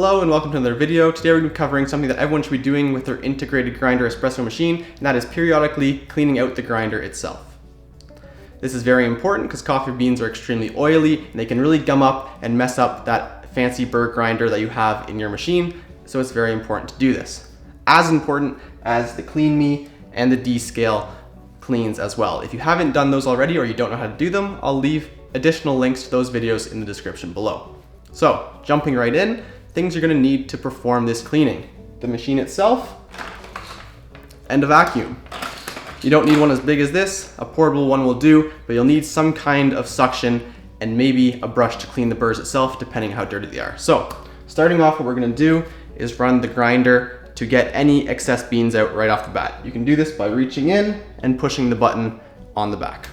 Hello and welcome to another video. Today we're going to be covering something that everyone should be doing with their integrated grinder espresso machine, and that is periodically cleaning out the grinder itself. This is very important because coffee beans are extremely oily and they can really gum up and mess up that fancy burr grinder that you have in your machine, so it's very important to do this. As important as the Clean Me and the D-Scale cleans as well. If you haven't done those already or you don't know how to do them, I'll leave additional links to those videos in the description below. So, jumping right in, things you're going to need to perform this cleaning: the machine itself and a vacuum. You don't need one as big as this, a portable one will do, but you'll need some kind of suction and maybe a brush to clean the burrs itself, depending on how dirty they are. So, starting off, what we're going to do is run the grinder to get any excess beans out right off the bat. You can do this by reaching in and pushing the button on the back.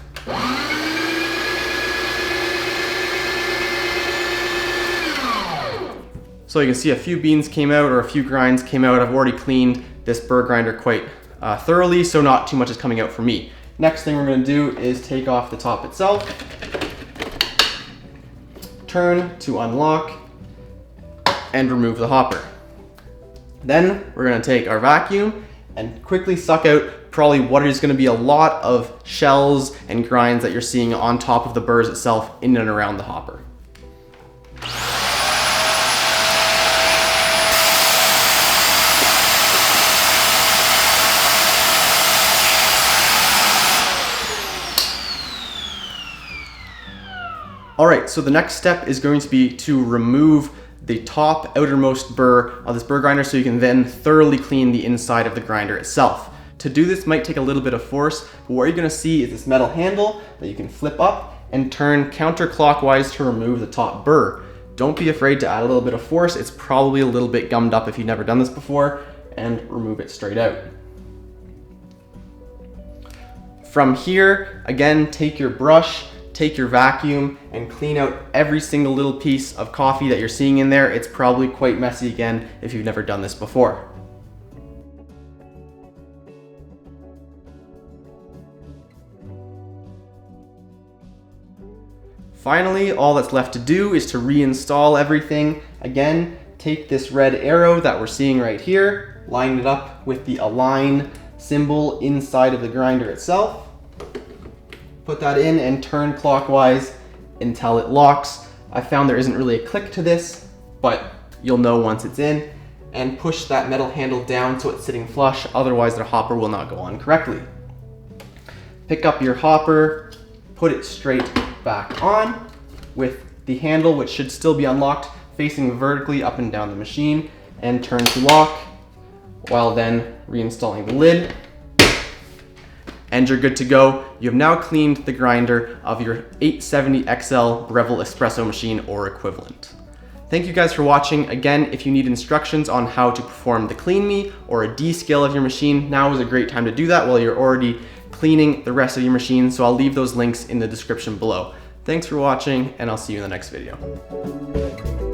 So you can see a few beans came out, or a few grinds came out. I've already cleaned this burr grinder quite thoroughly, so not too much is coming out for me. Next thing we're going to do is take off the top itself, turn to unlock, and remove the hopper. Then we're going to take our vacuum and quickly suck out probably what is going to be a lot of shells and grinds that you're seeing on top of the burrs itself in and around the hopper. Alright, so the next step is going to be to remove the top outermost burr of this burr grinder so you can then thoroughly clean the inside of the grinder itself. To do this might take a little bit of force, but what you're going to see is this metal handle that you can flip up and turn counterclockwise to remove the top burr. Don't be afraid to add a little bit of force. It's probably a little bit gummed up if you've never done this before, and remove it straight out. From here, again, take your brush, take your vacuum, and clean out every single little piece of coffee that you're seeing in there. It's probably quite messy again if you've never done this before. Finally, all that's left to do is to reinstall everything. Again, take this red arrow that we're seeing right here, line it up with the align symbol inside of the grinder itself. Put that in and turn clockwise until it locks. I found there isn't really a click to this, but you'll know once it's in. And push that metal handle down so it's sitting flush, otherwise the hopper will not go on correctly. Pick up your hopper, put it straight back on with the handle, which should still be unlocked, facing vertically up and down the machine, and turn to lock, while then reinstalling the lid. And you're good to go. You have now cleaned the grinder of your 870 XL Breville espresso machine or equivalent. Thank you guys for watching. Again, if you need instructions on how to perform the Clean Me or a D-Scale of your machine, now is a great time to do that while you're already cleaning the rest of your machine, so I'll leave those links in the description below. Thanks for watching, and I'll see you in the next video.